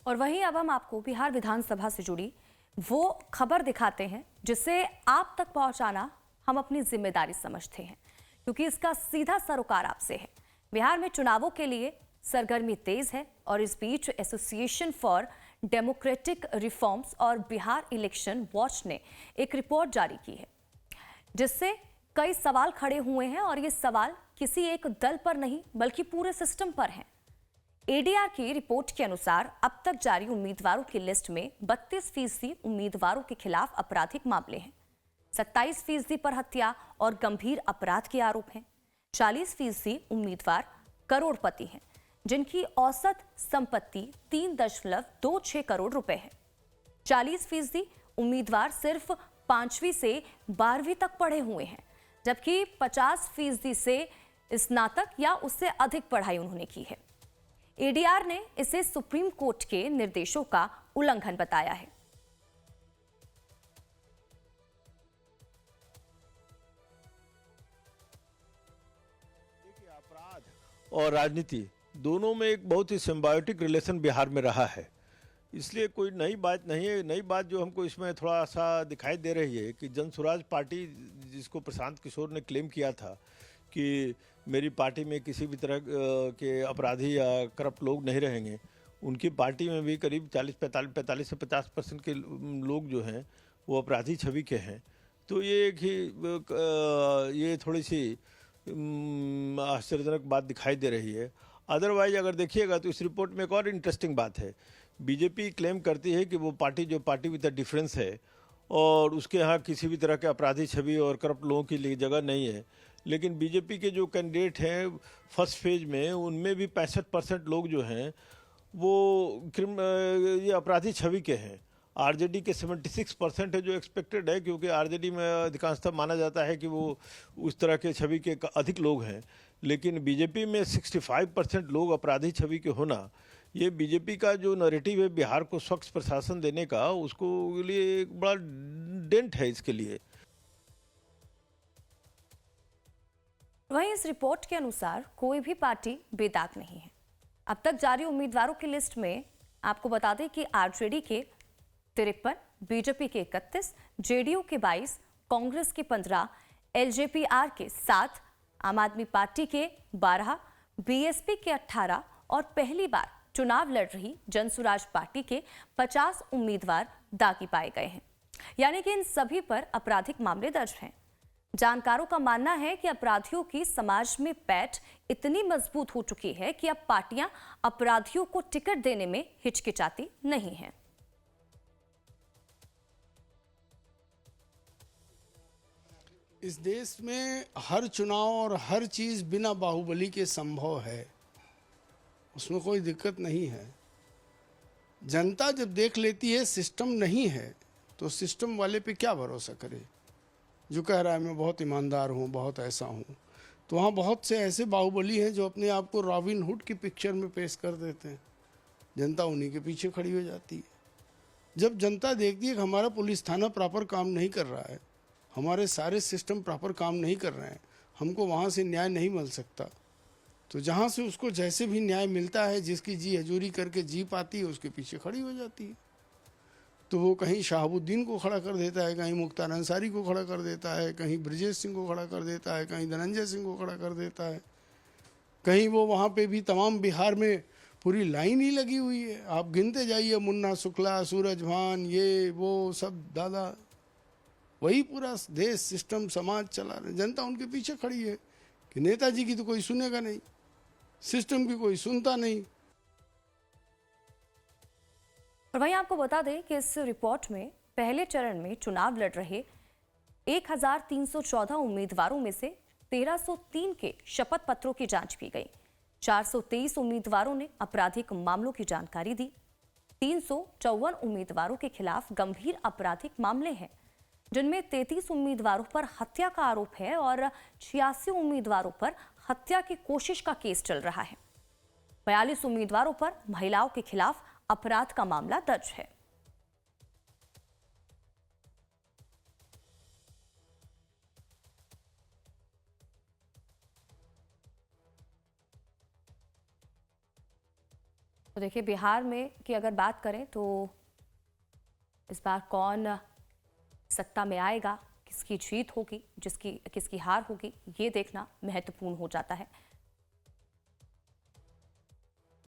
और वहीं अब हम आपको बिहार विधानसभा से जुड़ी वो खबर दिखाते हैं जिसे आप तक पहुंचाना हम अपनी जिम्मेदारी समझते हैं, क्योंकि इसका सीधा सरोकार आपसे है। बिहार में चुनावों के लिए सरगर्मी तेज है और इस बीच एसोसिएशन फॉर डेमोक्रेटिक रिफॉर्म्स और बिहार इलेक्शन वॉच ने एक रिपोर्ट जारी की है, जिससे कई सवाल खड़े हुए हैं और ये सवाल किसी एक दल पर नहीं बल्कि पूरे सिस्टम पर हैं। एडीआर की रिपोर्ट के अनुसार अब तक जारी उम्मीदवारों की लिस्ट में 32% उम्मीदवारों के खिलाफ आपराधिक मामले हैं, 27% पर हत्या और गंभीर अपराध के आरोप हैं, 40% उम्मीदवार करोड़पति हैं जिनकी औसत संपत्ति 3.26 करोड़ रुपए है, 40% उम्मीदवार सिर्फ 5वीं से 12वीं तक पढ़े हुए हैं, जबकि 50% से स्नातक या उससे अधिक पढ़ाई उन्होंने की है। एडीआर ने इसे सुप्रीम कोर्ट के निर्देशों का उल्लंघन बताया है। अपराध और राजनीति दोनों में एक बहुत ही सिम्बायोटिक रिलेशन बिहार में रहा है, इसलिए कोई नई बात नहीं है। नई बात जो हमको इसमें थोड़ा सा दिखाई दे रही है कि जन स्वराज पार्टी, जिसको प्रशांत किशोर ने क्लेम किया था कि मेरी पार्टी में किसी भी तरह के अपराधी या करप्ट लोग नहीं रहेंगे, उनकी पार्टी में भी करीब 45 से 50% के लोग जो हैं वो अपराधी छवि के हैं। तो ये एक ही ये थोड़ी सी आश्चर्यजनक बात दिखाई दे रही है। अदरवाइज अगर देखिएगा तो इस रिपोर्ट में एक और इंटरेस्टिंग बात है। बीजेपी क्लेम करती है कि वो पार्टी विद द डिफरेंस है और उसके यहाँ किसी भी तरह के अपराधी छवि और करप्ट लोगों के लिए जगह नहीं है, लेकिन बीजेपी के जो कैंडिडेट हैं फर्स्ट फेज में उनमें भी 65% लोग जो हैं वो ये अपराधी छवि के हैं। आरजेडी के 76% है जो एक्सपेक्टेड है, क्योंकि आरजेडी में अधिकांशतः माना जाता है कि वो उस तरह के छवि के अधिक लोग हैं, लेकिन बीजेपी में 65% लोग अपराधी छवि के होना, ये बीजेपी का जो नैरेटिव है बिहार को स्वच्छ प्रशासन देने का, उसको लिए एक बड़ा डेंट है इसके लिए। वहीं इस रिपोर्ट के अनुसार कोई भी पार्टी बेदाग नहीं है। अब तक जारी उम्मीदवारों की लिस्ट में आपको बता दें कि आरजेडी के 53, बीजेपी के 31, जेडीयू के 22, कांग्रेस के 15, एलजेपीआर के 7, आम आदमी पार्टी के 12, बीएसपी के 18 और पहली बार चुनाव लड़ रही जनसुराज पार्टी के 50 उम्मीदवार दागी पाए गए हैं, यानी कि इन सभी पर आपराधिक मामले दर्ज हैं। जानकारों का मानना है कि अपराधियों की समाज में पैठ इतनी मजबूत हो चुकी है कि अब पार्टियां अपराधियों को टिकट देने में हिचकिचाती नहीं हैं। इस देश में हर चुनाव और हर चीज बिना बाहुबली के संभव है, उसमें कोई दिक्कत नहीं है। जनता जब देख लेती है सिस्टम नहीं है तो सिस्टम वाले पे क्या भरोसा करे, जो कह रहा है मैं बहुत ईमानदार हूँ, बहुत ऐसा हूँ। तो वहाँ बहुत से ऐसे बाहुबली हैं जो अपने आप को रॉबिन हुड की पिक्चर में पेश कर देते हैं, जनता उन्हीं के पीछे खड़ी हो जाती है। जब जनता देखती है कि हमारा पुलिस थाना प्रॉपर काम नहीं कर रहा है, हमारे सारे सिस्टम प्रॉपर काम नहीं कर रहे हैं, हमको वहाँ से न्याय नहीं मिल सकता, तो जहाँ से उसको जैसे भी न्याय मिलता है, जिसकी जी हजूरी करके जी पाती है, उसके पीछे खड़ी हो जाती है। तो वो कहीं शहाबुद्दीन को खड़ा कर देता है, कहीं मुख्तार अंसारी को खड़ा कर देता है, कहीं ब्रजेश सिंह को खड़ा कर देता है, कहीं धनंजय सिंह को खड़ा कर देता है, कहीं वो वहाँ पे भी तमाम बिहार में पूरी लाइन ही लगी हुई है। आप गिनते जाइए, मुन्ना शुक्ला, सूरज भान, ये वो सब दादा, वही पूरा देश सिस्टम समाज चला रहे। जनता उनके पीछे खड़ी है कि नेताजी की तो कोई सुनेगा नहीं, सिस्टम की कोई सुनता नहीं। और वहीं आपको बता दें कि इस रिपोर्ट में पहले चरण में चुनाव लड़ रहे 1314 उम्मीदवारों में से 1303 के शपथ पत्रों की जांच की गई। 423 उम्मीदवारों ने आपराधिक मामलों की जानकारी दी। 354 उम्मीदवारों के खिलाफ गंभीर आपराधिक मामले हैं, जिनमें 33 उम्मीदवारों पर हत्या का आरोप है और 86 उम्मीदवारों पर हत्या की कोशिश का केस चल रहा है। 42 उम्मीदवारों पर महिलाओं के खिलाफ अपराध का मामला दर्ज है। देखिए बिहार में की अगर बात करें तो इस बार कौन सत्ता में आएगा, किसकी जीत होगी, किसकी हार होगी, ये देखना महत्वपूर्ण हो जाता है।